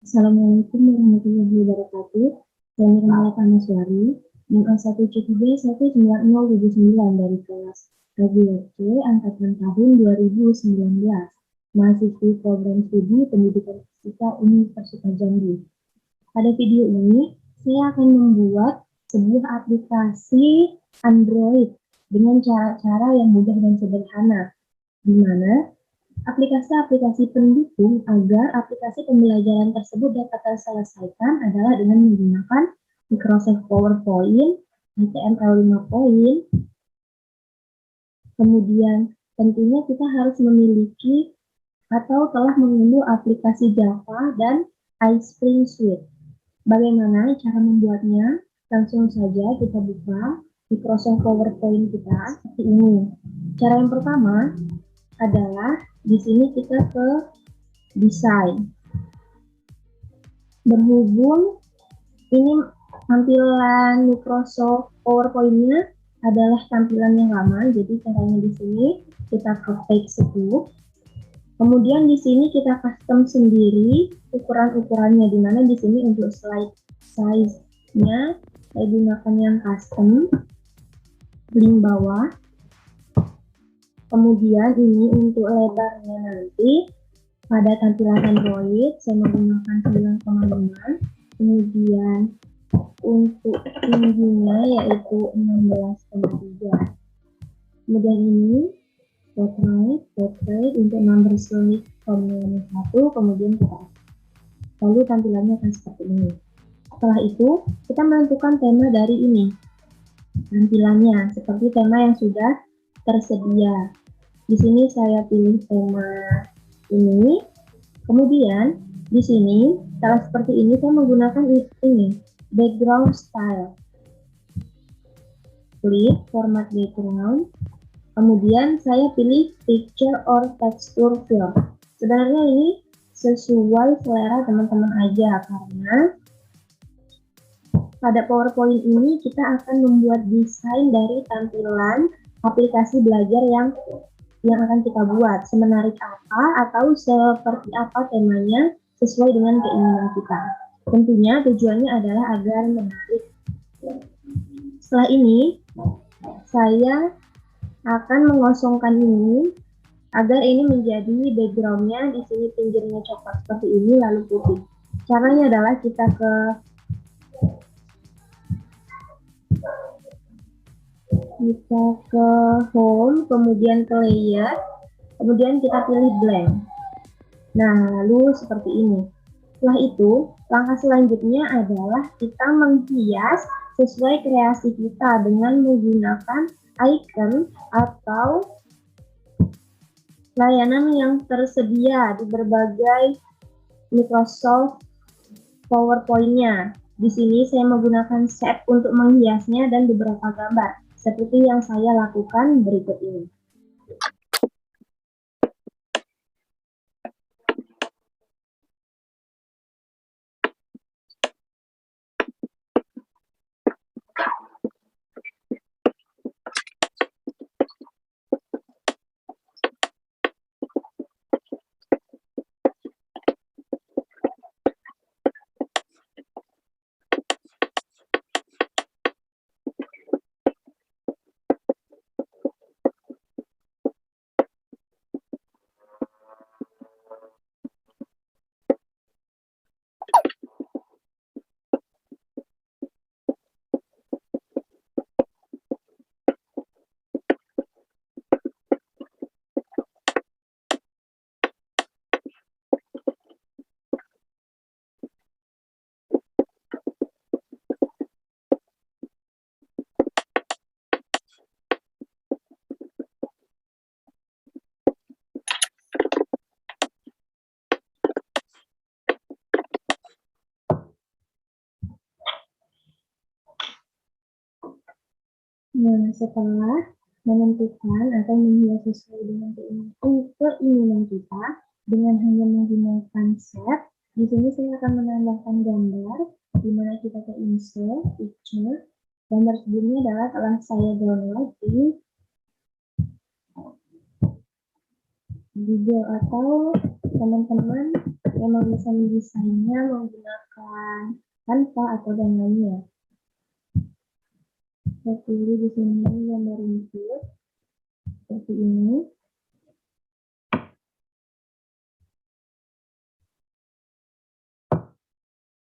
Assalamualaikum warahmatullahi wabarakatuh. Saya Nirmala Pamaswari, NIM A1CTB19079 dari kelas reguler C angkatan tahun 2019, mahasiswi program studi Pendidikan Fisika Universitas Jambi. Pada video ini, saya akan membuat sebuah aplikasi Android dengan cara-cara yang mudah dan sederhana, di mana aplikasi-aplikasi pendukung agar aplikasi pembelajaran tersebut dapat terselesaikan adalah dengan menggunakan Microsoft PowerPoint, HTML 5 point, kemudian tentunya kita harus memiliki atau telah mengunduh aplikasi Java dan iSpring Suite. Bagaimana cara membuatnya? Langsung saja kita buka Microsoft PowerPoint kita seperti ini. Cara yang pertama adalah di sini kita ke desain. Berhubung ini tampilan Microsoft PowerPoint-nya adalah tampilan yang lama, jadi caranya di sini kita ke page 10. Kemudian di sini kita custom sendiri ukuran-ukurannya, di mana di sini untuk slide size-nya saya gunakan yang custom, link bawah. Kemudian ini untuk lebarnya nanti pada tampilan Android saya menggunakan 9,5. Kemudian untuk tingginya yaitu 16,3. Kemudian ini portrait untuk number slide volume 1, kemudian kita lalu tampilannya akan seperti ini. Setelah itu kita menentukan tema dari ini, tampilannya seperti tema yang sudah tersedia. Di sini saya pilih tema ini. Kemudian di sini kalau seperti ini saya menggunakan ini background style. Klik format background. Kemudian saya pilih picture or texture fill. Sebenarnya ini sesuai selera teman-teman aja, karena pada PowerPoint ini kita akan membuat desain dari tampilan aplikasi belajar yang akan kita buat, semenarik apa atau seperti apa temanya sesuai dengan keinginan kita. Tentunya tujuannya adalah agar menarik. Setelah ini, saya akan mengosongkan ini agar ini menjadi backgroundnya. Di sini pinggirnya coklat seperti ini lalu putih. Caranya adalah kita ke home, kemudian ke layer, kemudian kita pilih blank. Nah, lalu seperti ini. Setelah itu, langkah selanjutnya adalah kita menghias sesuai kreasi kita dengan menggunakan icon atau layanan yang tersedia di berbagai Microsoft PowerPoint-nya. Di sini saya menggunakan shape untuk menghiasnya dan beberapa gambar, seperti yang saya lakukan berikut ini. Nah, setelah menentukan atau menghias sesuai dengan keinginan kita dengan hanya menggunakan shape, di sini saya akan menambahkan gambar, di mana kita ke insert, picture. Gambar sebelumnya adalah telah saya download di Google atau teman-teman memang bisa mendesainnya menggunakan Canva atau dan lainnya. Saya pilih di sini gambar rumput seperti ini.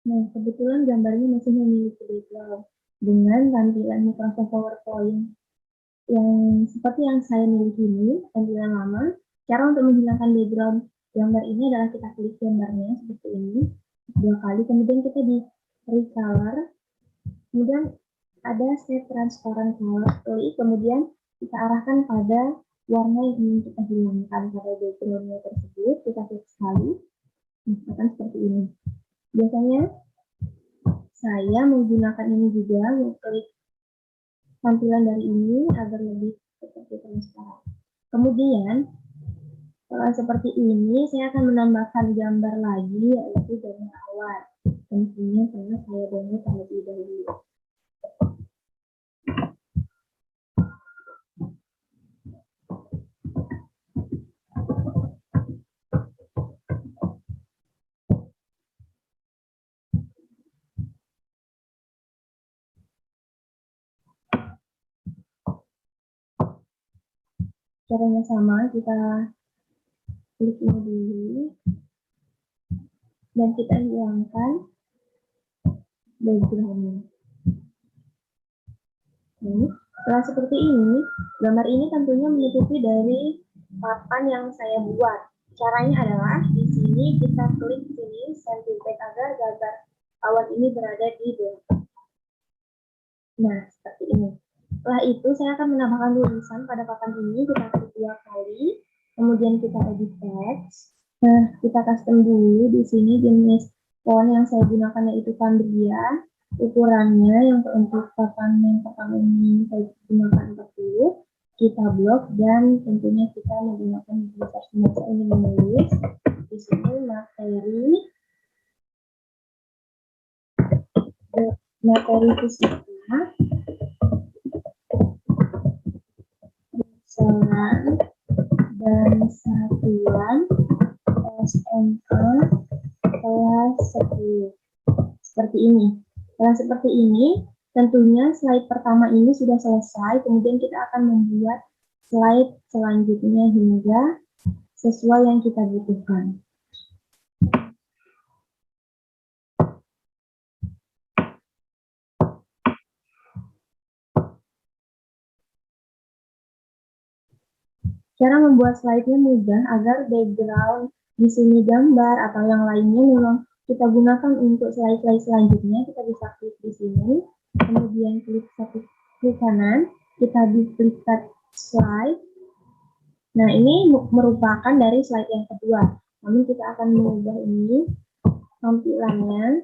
Nah, kebetulan gambarnya masih memiliki background dengan tampilan Microsoft PowerPoint yang seperti yang saya miliki ini, tampilan lama. Cara untuk menghilangkan background gambar ini adalah kita klik gambarnya seperti ini 2 kali, kemudian kita di recolor, kemudian ada set transparent color, kemudian kita arahkan pada warna yang ingin kita hilangkan pada backgroundnya tersebut, kita klik sekali, misalkan seperti ini. Biasanya saya menggunakan ini juga, mengklik tampilan dari ini agar lebih seperti transparan. Kemudian, setelah seperti ini, saya akan menambahkan gambar lagi, yaitu gambar awal. Tentunya karena saya download terlebih dahulu. Caranya sama, kita klik ini dulu, dan kita hilangkan background-nya. Setelah seperti ini, gambar ini tentunya menutupi dari papan yang saya buat. Caranya adalah di sini kita klik sini send to back agar gambar awan ini berada di belakang. Nah, seperti ini. Setelah itu saya akan menambahkan tulisan pada papan ini, kita klik 2 kali, kemudian kita edit text. Nah, kita custom dulu di sini jenis font yang saya gunakan yaitu Cambria. Ukurannya yang untuk papan yang pertama ini saya gunakan 40, kita blok, dan tentunya kita menggunakan besar semasa ini menulis di sini materi fisika besaran dan satuan SMA kelas 10 seperti ini. Setelah seperti ini, tentunya slide pertama ini sudah selesai, kemudian kita akan membuat slide selanjutnya hingga sesuai yang kita butuhkan. Cara membuat slide-nya mudah agar background di sini gambar atau yang lainnya memang kita gunakan untuk slide-slide selanjutnya. Kita bisa klik di sini, kemudian klik kanan, kita klik slide. Nah, ini merupakan dari slide yang kedua. Namun kita akan mengubah ini tampilannya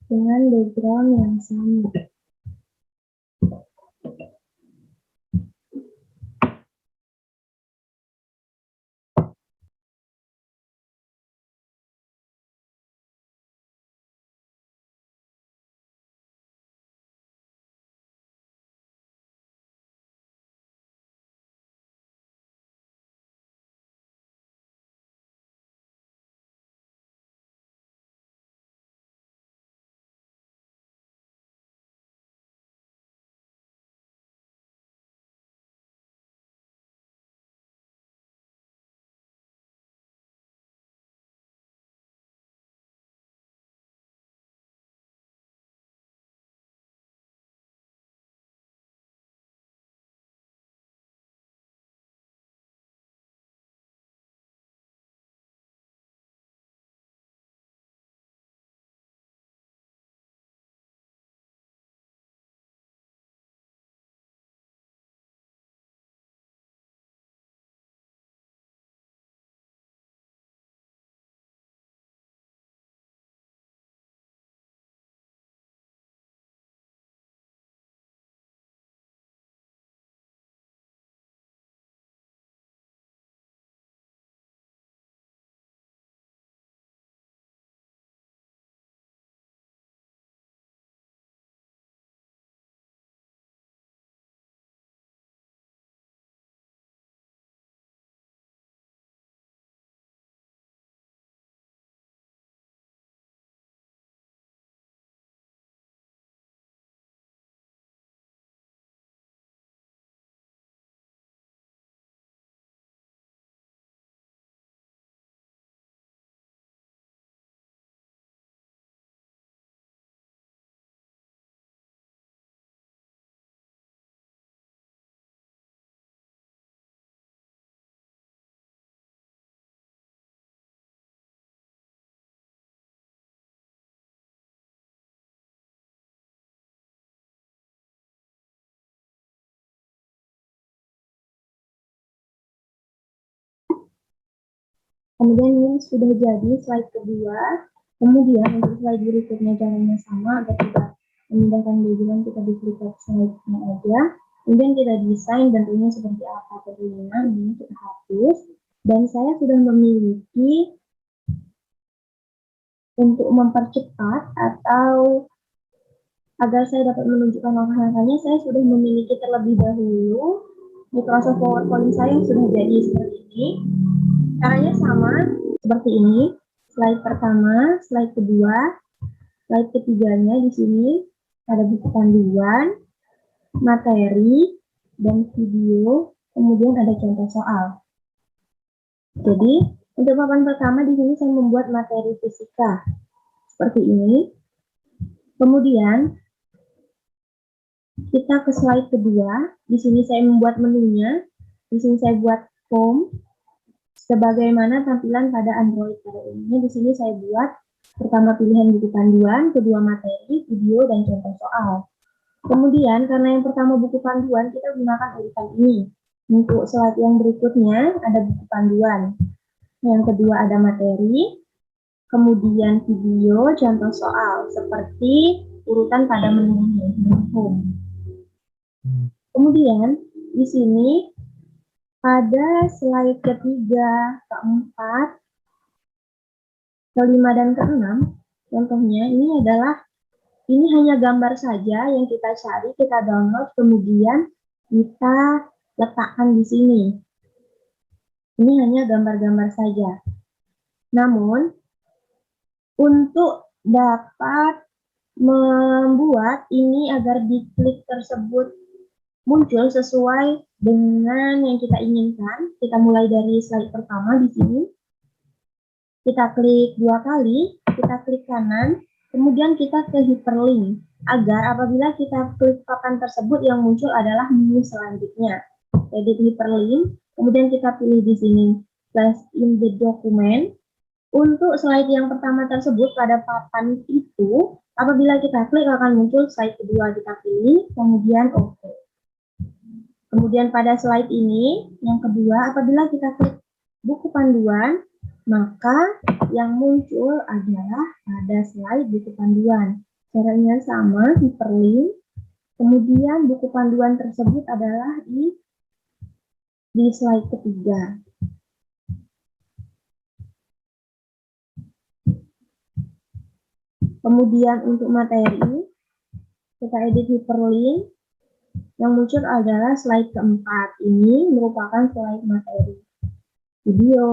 dengan background yang sama. Kemudian ini sudah jadi slide kedua. Kemudian untuk slide berikutnya caranya sama agar kita memindahkan background, kita diklik slide-nya aja. Kemudian kita desain bentuknya seperti apa tentunya. Ini kita hapus. Dan saya sudah memiliki untuk mempercepat atau agar saya dapat menunjukkan langkah-langkahnya, saya sudah memiliki terlebih dahulu Microsoft PowerPoint saya yang sudah jadi seperti ini. Caranya sama seperti ini. Slide pertama, slide kedua, slide ketiganya di sini ada buku panduan, materi, dan video, kemudian ada contoh soal. Jadi, untuk papan pertama di sini saya membuat materi fisika seperti ini. Kemudian kita ke slide kedua. Di sini saya membuat menunya. Di sini saya buat home. Sebagaimana tampilan pada Android pada umumnya, di sini saya buat pertama pilihan buku panduan, kedua materi, video, dan contoh soal. Kemudian karena yang pertama buku panduan, kita gunakan urutan ini. Untuk slide yang berikutnya ada buku panduan. Yang kedua ada materi, kemudian video, contoh soal, seperti urutan pada menu ini, home. Kemudian di sini pada slide ketiga, keempat, kelima, dan keenam, contohnya ini hanya gambar saja yang kita cari, kita download, kemudian kita letakkan di sini. Ini hanya gambar-gambar saja. Namun, untuk dapat membuat ini agar diklik tersebut muncul sesuai dengan yang kita inginkan, kita mulai dari slide pertama di sini. Kita klik 2 kali, kita klik kanan, kemudian kita ke hyperlink, agar apabila kita klik papan tersebut yang muncul adalah menu selanjutnya. Edit hyperlink, kemudian kita pilih di sini place in the document. Untuk slide yang pertama tersebut pada papan itu, apabila kita klik akan muncul slide kedua, kita pilih, kemudian OK. Kemudian pada slide ini, yang kedua, apabila kita klik buku panduan, maka yang muncul adalah pada slide buku panduan. Caranya sama, hyperlink. Kemudian buku panduan tersebut adalah di slide ketiga. Kemudian untuk materi, kita edit hyperlink. Yang muncul adalah slide keempat. Ini merupakan slide materi. Video.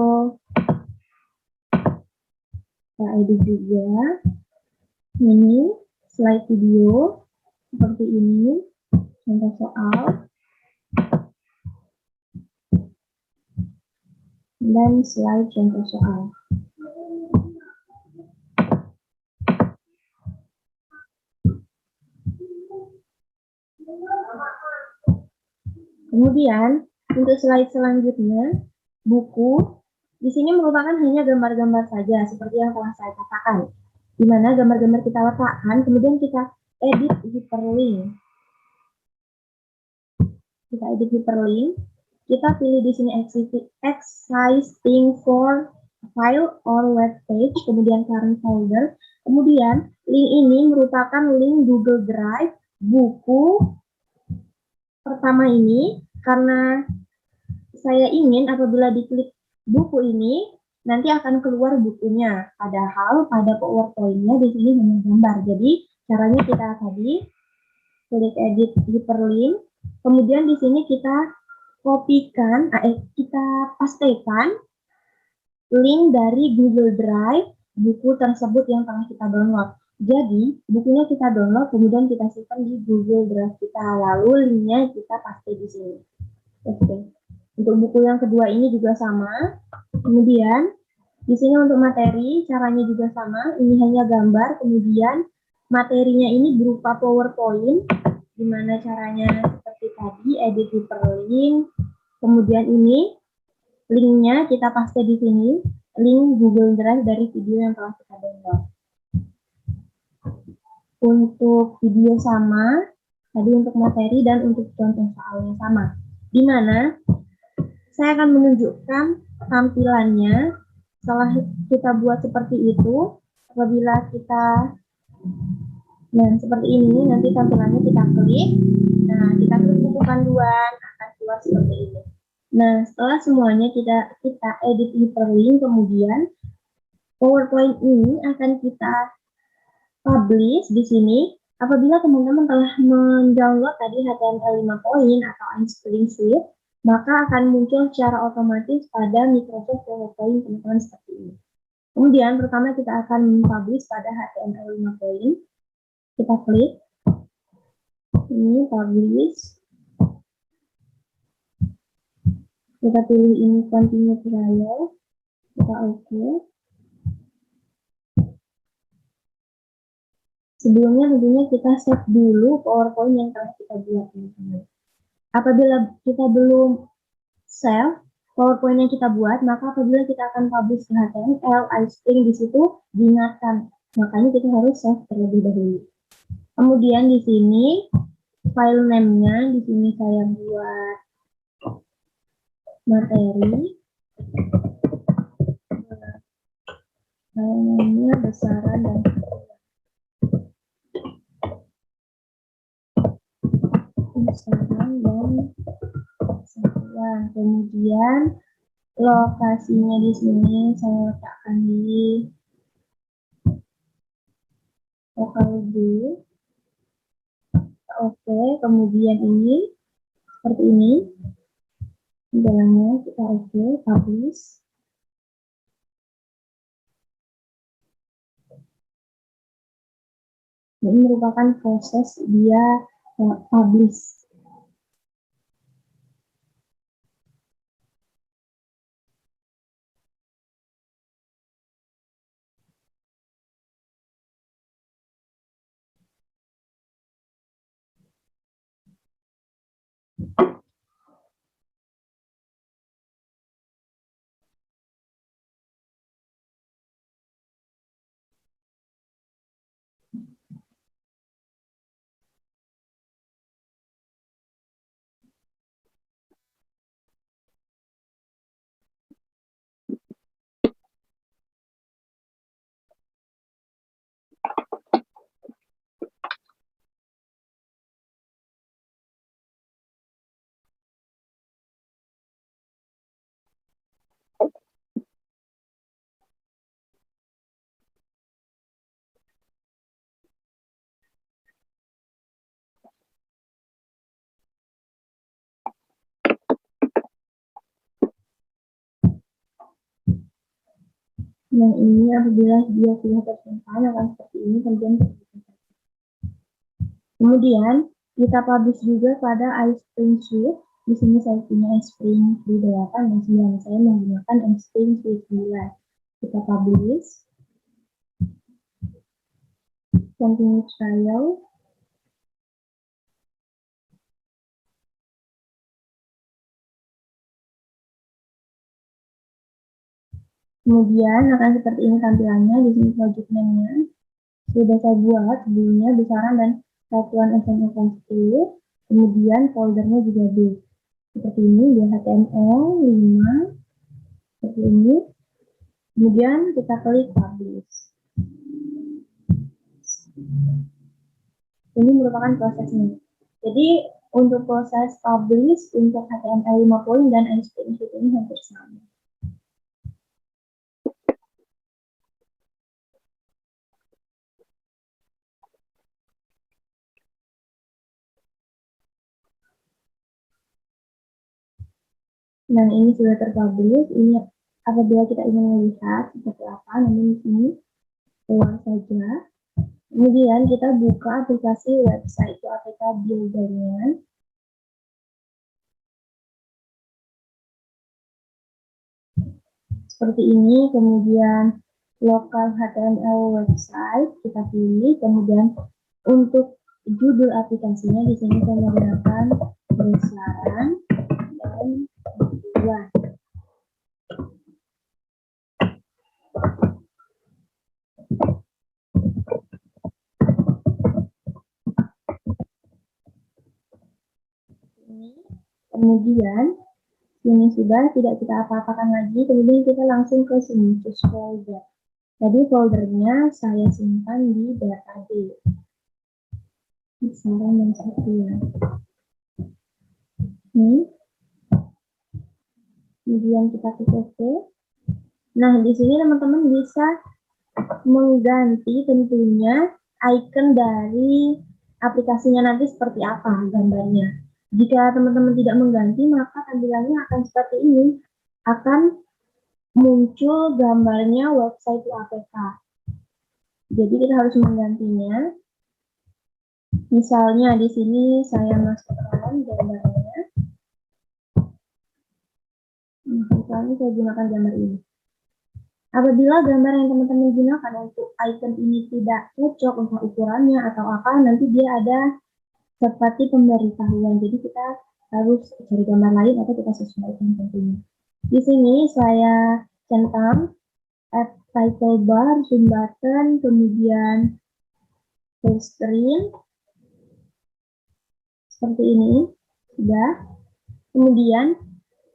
Kita edit juga. Ini slide video. Seperti ini. Contoh soal. Dan slide contoh soal. Kemudian, untuk slide selanjutnya, buku, di sini merupakan hanya gambar-gambar saja, seperti yang telah saya katakan. Di mana gambar-gambar kita letakkan, kemudian kita edit hyperlink. Kita edit hyperlink, kita pilih di sini existing for file or web page, kemudian current folder. Kemudian, link ini merupakan link Google Drive, buku pertama ini, karena saya ingin apabila diklik buku ini, nanti akan keluar bukunya. Padahal pada PowerPoint-nya di sini hanya gambar. Jadi, caranya kita tadi klik edit hyperlink, kemudian di sini kita kopikan, kita pastekan link dari Google Drive, buku tersebut yang telah kita download. Jadi, bukunya kita download, kemudian kita simpan di Google Drive kita. Lalu linknya kita paste di sini. Oke. Untuk buku yang kedua ini juga sama. Kemudian, di sini untuk materi, caranya juga sama. Ini hanya gambar, kemudian materinya ini berupa PowerPoint. Gimana caranya seperti tadi, edit hyperlink. Kemudian ini, linknya kita paste di sini. Link Google Drive dari video yang telah kita download. Untuk video sama, tadi untuk materi dan untuk contoh soalnya sama. Di mana saya akan menunjukkan tampilannya Setelah kita buat seperti itu, apabila kita seperti ini, nanti tampilannya kita klik. Nah, kita klik buku panduan, akan keluar seperti ini. Nah, setelah semuanya kita edit hyperlink, kemudian PowerPoint ini akan kita publish di sini. Apabila teman-teman telah mendownload tadi HTML 5 poin atau Spring Suite, maka akan muncul secara otomatis pada Microsoft PowerPoint teman-teman seperti ini. Kemudian pertama kita akan mempublish pada HTML 5 poin. Kita klik ini publish. Kita pilih ini continue trial. Kita oke. Sebelumnya tentunya kita save dulu PowerPoint yang telah kita buat, teman-teman. Apabila kita belum save PowerPoint yang kita buat, maka apabila kita akan publish ke HTML, iSpring di situ diingatkan. Makanya kita harus save terlebih dahulu. Kemudian di sini file name-nya, di sini saya buat materi. File name-nya besaran dan satuan. Kemudian lokasinya di sini saya letakkan di lokal D. Oke, kemudian ini seperti ini. Dalamnya kita oke, publish. Ini merupakan proses dia publish. Yang ini apabila dia sudah tersimpan akan seperti ini, kemudian kita publish juga pada iSpring Suite. Di sini saya punya iSpring Suite 8 dan 9. Saya menggunakan iSpring Suite 9. Kita publish. Continue trial. Kemudian akan seperti ini tampilannya. Di sini project name-nya sudah saya buat sebelumnya, besaran dan satuan SMSN 10. Kemudian foldernya juga B. Seperti ini, di HTML 5. Seperti ini. Kemudian kita klik publish. Ini merupakan prosesnya. Jadi untuk proses publish untuk HTML 5 poin dan iSpring Suite ini hampir sama. Nah, ini sudah terpublish. Ini apabila kita ingin melihat seperti apa, namun di sini keluar saja. Kemudian kita buka aplikasi website itu APK Builder-nya. Seperti ini, kemudian lokal HTML website kita pilih, kemudian untuk judul aplikasinya di sini saya menggunakan besaran dan tujuan. Kemudian Ini sudah tidak kita apa-apakan lagi, kemudian kita langsung ke sini, choose folder. Jadi foldernya saya simpan di database. Besaran dan satuan. Kemudian kita klik OK. Nah, di sini teman-teman bisa mengganti tentunya icon dari aplikasinya nanti seperti apa gambarnya. Jika teman-teman tidak mengganti, maka tampilannya akan seperti ini. Akan muncul gambarnya website APK. Jadi kita harus menggantinya. Misalnya di sini saya masukkan gambarnya. Misalnya saya gunakan gambar ini. Apabila gambar yang teman-teman gunakan untuk icon ini tidak cocok untuk ukurannya atau apa, nanti dia ada seperti pemberitahuan. Jadi kita harus cari gambar lain atau kita sesuaikan tentunya. Di sini saya centang add title bar, zoom button, kemudian full screen. Seperti ini. Sudah. Kemudian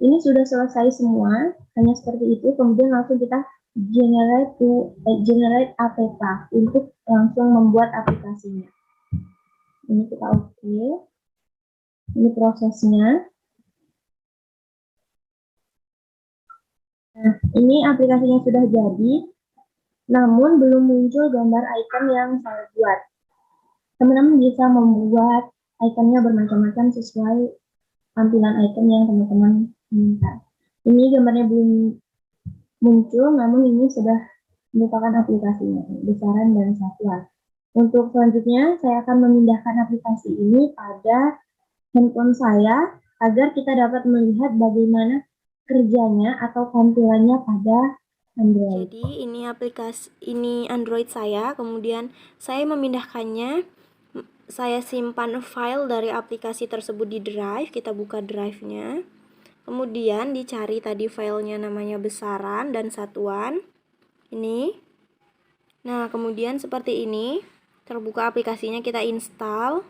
ini sudah selesai semua, hanya seperti itu. Kemudian langsung kita generate APK untuk langsung membuat aplikasinya. Ini kita oke. Ini prosesnya. Nah, ini aplikasinya sudah jadi, namun belum muncul gambar icon yang saya buat. Teman-teman bisa membuat iconnya bermacam-macam sesuai tampilan icon yang teman-teman minta. Ini gambarnya belum muncul, namun ini sudah merupakan aplikasinya, besaran dan satuan. Untuk selanjutnya, saya akan memindahkan aplikasi ini pada handphone saya agar kita dapat melihat bagaimana kerjanya atau tampilannya pada Android. Jadi ini Android saya, kemudian saya memindahkannya, saya simpan file dari aplikasi tersebut di drive, kita buka drive-nya. Kemudian dicari tadi filenya namanya besaran dan satuan. Ini. Nah, kemudian seperti ini, terbuka aplikasinya, kita install.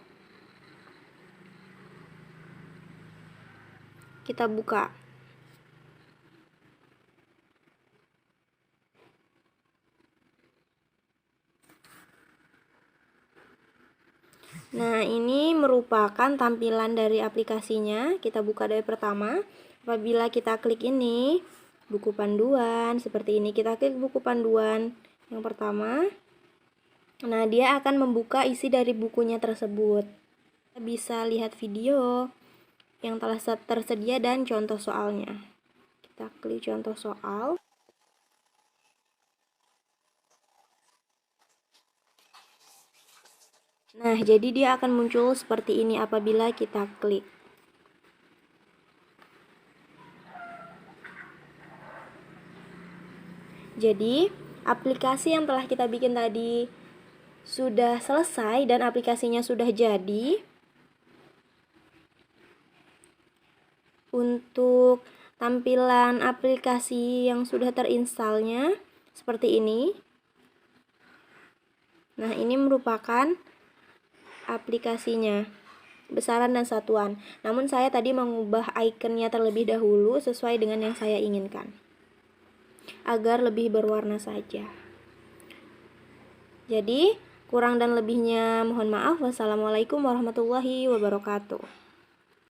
Kita buka. Nah, ini merupakan tampilan dari aplikasinya. Kita buka dari pertama. Apabila kita klik ini, buku panduan, seperti ini. Kita klik buku panduan yang pertama. Nah, dia akan membuka isi dari bukunya tersebut. Kita bisa lihat video yang telah tersedia dan contoh soalnya. Kita klik contoh soal. Nah, jadi dia akan muncul seperti ini apabila kita klik. Jadi, aplikasi yang telah kita bikin tadi sudah selesai dan aplikasinya sudah jadi. Untuk tampilan aplikasi yang sudah terinstalnya seperti ini. Nah, ini merupakan aplikasinya, besaran dan satuan. Namun saya tadi mengubah ikonnya terlebih dahulu sesuai dengan yang saya inginkan, agar lebih berwarna saja. Jadi, kurang dan lebihnya mohon maaf. Wassalamualaikum warahmatullahi wabarakatuh.